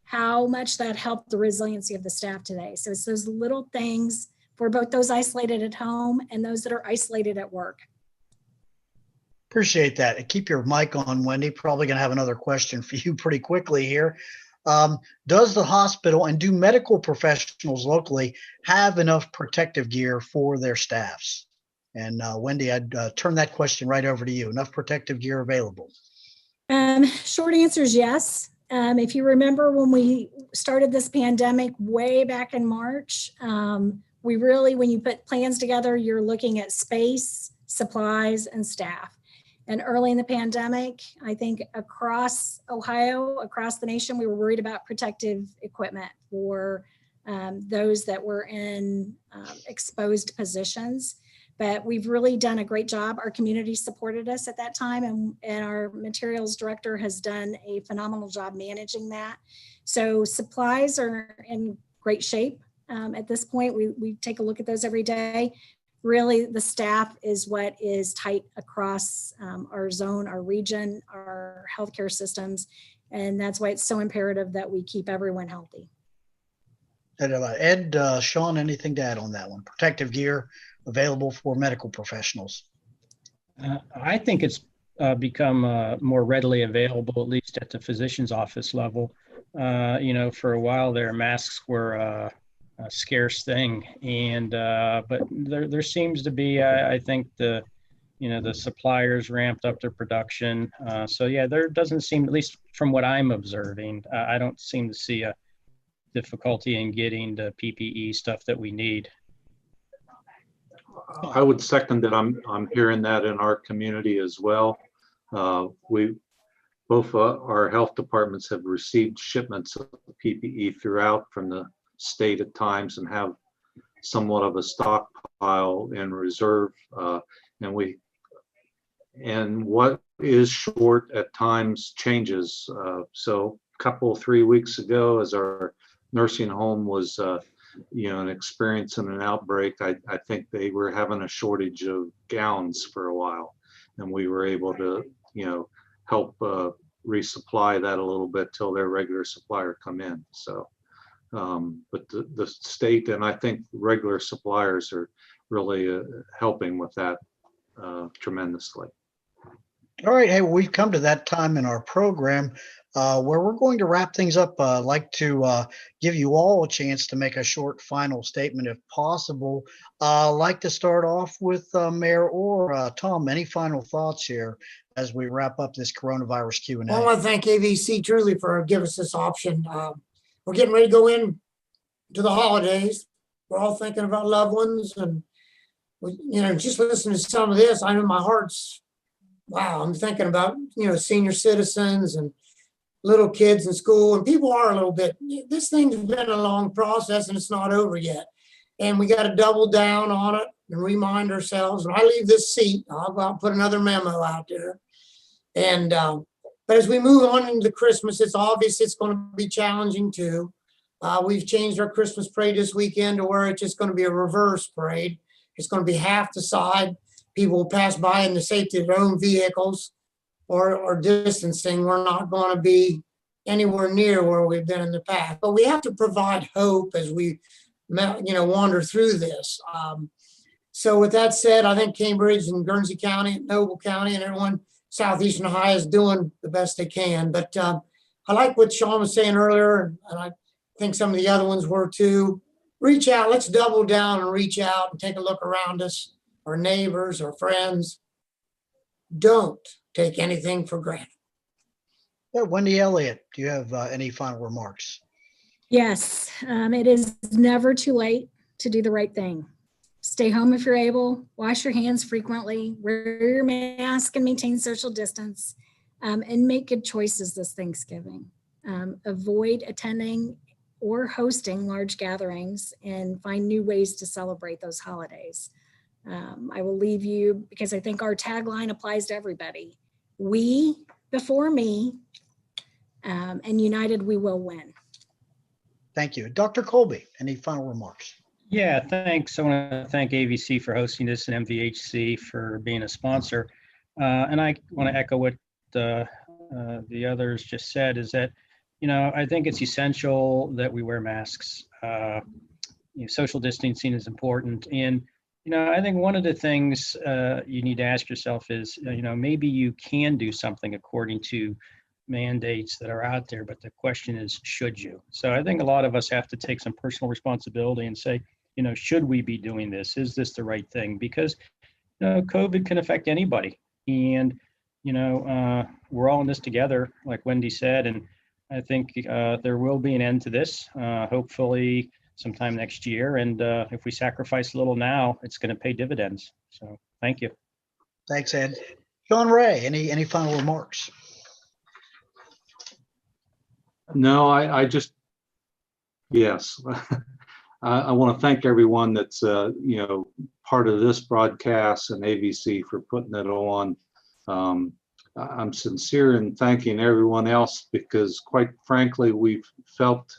how much that helped the resiliency of the staff today. So it's those little things for both those isolated at home and those that are isolated at work. Appreciate that. And keep your mic on, Wendy. Probably going to have another question for you pretty quickly here. Does the hospital and do medical professionals locally have enough protective gear for their staffs? And Wendy, I'd turn that question right over to you. Enough protective gear available? Short answer is yes. If you remember when we started this pandemic way back in March, we really, when you put plans together, you're looking at space, supplies, and staff. And early in the pandemic, I think across Ohio, across the nation, we were worried about protective equipment for those that were in exposed positions. But we've really done a great job. Our community supported us at that time, and our materials director has done a phenomenal job managing that. So supplies are in great shape at this point. We take a look at those every day. Really, the staff is what is tight across our zone, our region, our healthcare systems, and that's why it's so imperative that we keep everyone healthy. Ed, Sean, anything to add on that one? Protective gear available for medical professionals? I think it's become more readily available, at least at the physician's office level. For a while there, masks were a scarce thing, and but there seems to be, I think the suppliers ramped up their production. So yeah, there doesn't seem, at least from what I'm observing, I don't seem to see a difficulty in getting the PPE stuff that we need. I would second that. I'm hearing that in our community as well. Both our health departments have received shipments of PPE throughout from the state at times and have somewhat of a stockpile in reserve. And what is short at times changes. So a couple, 3 weeks ago, as our nursing home was experiencing an outbreak, I think they were having a shortage of gowns for a while, and we were able to help resupply that a little bit till their regular supplier come in. So but the state and I think regular suppliers are really helping with that tremendously. All right. Hey, we've come to that time in our program where we're going to wrap things up. I'd like to give you all a chance to make a short final statement if possible. I'd like to start off with Mayor or Tom. Any final thoughts here as we wrap up this coronavirus Q&A? I want to thank AVC truly for giving us this option. We're getting ready to go in to the holidays. We're all thinking about loved ones, and just listening to some of this, I know my heart's, wow, I'm thinking about, senior citizens and little kids in school, and people are a little bit, this thing's been a long process and it's not over yet. And we got to double down on it and remind ourselves. When I leave this seat, I'll go out and put another memo out there. And, but as we move on into Christmas, it's obvious it's going to be challenging too. We've changed our Christmas parade this weekend to where it's just going to be a reverse parade. It's going to be half the side. People will pass by in the safety of their own vehicles or distancing. We're not going to be anywhere near where we've been in the past. But we have to provide hope as we wander through this. So with that said, I think Cambridge and Guernsey County, Noble County, and everyone Southeastern Ohio is doing the best they can. But I like what Sean was saying earlier, and I think some of the other ones were too. Reach out. Let's double down and reach out and take a look around us, our neighbors, our friends. Don't take anything for granted. Yeah, Wendy Elliott, do you have any final remarks? Yes, it is never too late to do the right thing. Stay home if you're able, wash your hands frequently, wear your mask and maintain social distance, and make good choices this Thanksgiving. Avoid attending or hosting large gatherings and find new ways to celebrate those holidays. I will leave you because I think our tagline applies to everybody. We before me, and united we will win. Thank you. Dr. Colby, any final remarks? Yeah, thanks. I want to thank AVC for hosting this and MVHC for being a sponsor. And I want to echo what the others just said, is that, I think it's essential that we wear masks. Social distancing is important. And, I think one of the things you need to ask yourself is, maybe you can do something according to mandates that are out there, but the question is, should you? So I think a lot of us have to take some personal responsibility and say, should we be doing this? Is this the right thing? Because, COVID can affect anybody. And, we're all in this together, like Wendy said, and I think there will be an end to this, hopefully sometime next year. And if we sacrifice a little now, it's going to pay dividends. So thank you. Thanks, Ed. Sean Ray, any final remarks? No, I just, yes. I want to thank everyone that's, part of this broadcast and AVC for putting it on. I'm sincere in thanking everyone else because, quite frankly, we've felt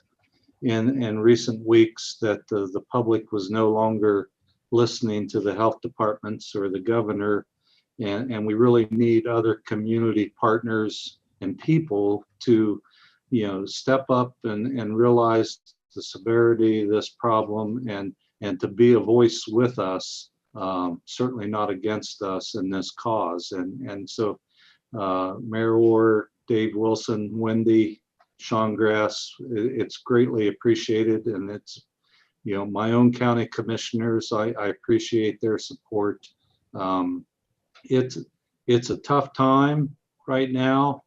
in recent weeks that the public was no longer listening to the health departments or the governor, and we really need other community partners and people to step up and realize the severity of this problem and to be a voice with us, certainly not against us in this cause. And so Mayor Orr, Dave Wilson, Wendy, Sean Grass, it's greatly appreciated. And it's, my own county commissioners, I appreciate their support. It's a tough time right now.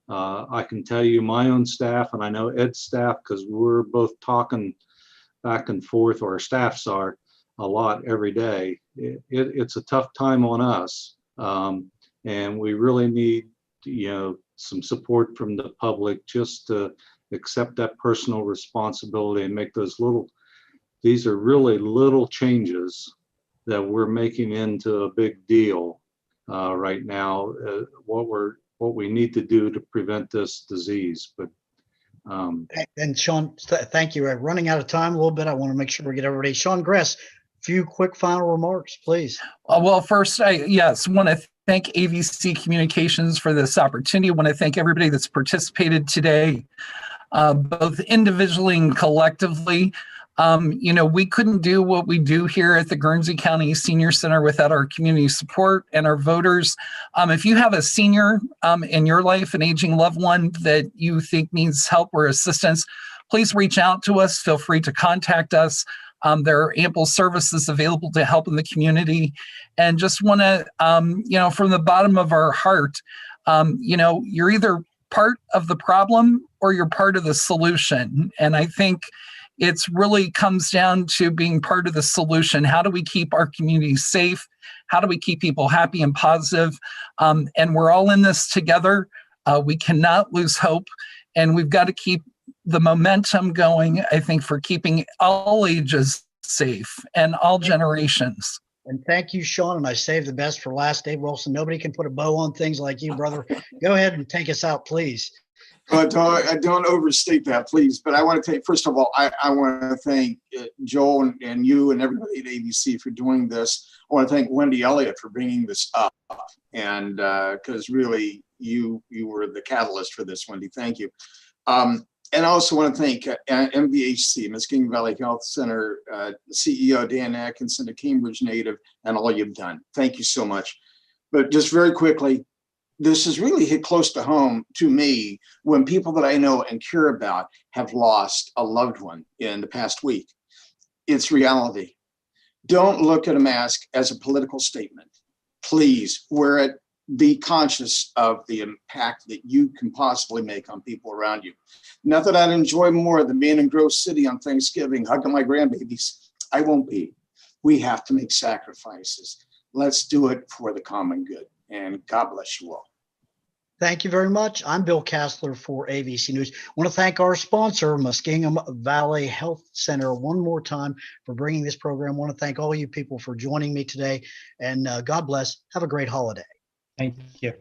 I can tell you my own staff, and I know Ed's staff, because we're both talking back and forth, or our staffs are a lot every day. It's a tough time on us. And we really need, some support from the public just to accept that personal responsibility and make these are really little changes that we're making into a big deal right now, what we need to do to prevent this disease. But and Sean, thank you. We're running out of time a little bit. I want to make sure we get everybody. Sean Grass, a few quick final remarks, please. Well, first, I want to thank AVC Communications for this opportunity. I want to thank everybody that's participated today, both individually and collectively. We couldn't do what we do here at the Guernsey County Senior Center without our community support and our voters. If you have a senior in your life, an aging loved one that you think needs help or assistance, please reach out to us. Feel free to contact us. There are ample services available to help in the community. And just want to, from the bottom of our heart, you're either part of the problem or you're part of the solution. And I think it's really comes down to being part of the solution. How do we keep our community safe? How do we keep people happy and positive? And we're all in this together. We cannot lose hope, and we've got to keep the momentum going, I think, for keeping all ages safe and all generations. And thank you, Sean. And I saved the best for last. Dave Wilson, nobody can put a bow on things like you, brother. Go ahead and take us out, please. Don't overstate that, please. But I want to take, first of all, I want to thank Joel and you and everybody at AVC for doing this. I want to thank Wendy Elliott for bringing this up. And because really, you were the catalyst for this, Wendy. Thank you. And I also want to thank MVHC, Muskegon Valley Health Center CEO Dan Atkinson, a Cambridge native, and all you've done. Thank you so much. But just very quickly, this has really hit close to home to me when people that I know and care about have lost a loved one in the past week. It's reality. Don't look at a mask as a political statement. Please wear it. Be conscious of the impact that you can possibly make on people around you. Not that I'd enjoy more than being in Grove City on Thanksgiving, hugging my grandbabies. I won't be. We have to make sacrifices. Let's do it for the common good. And God bless you all. Thank you very much. I'm Bill Castler for AVC News. I want to thank our sponsor, Muskingum Valley Health Center, one more time for bringing this program. I want to thank all you people for joining me today. And God bless. Have a great holiday. Thank you.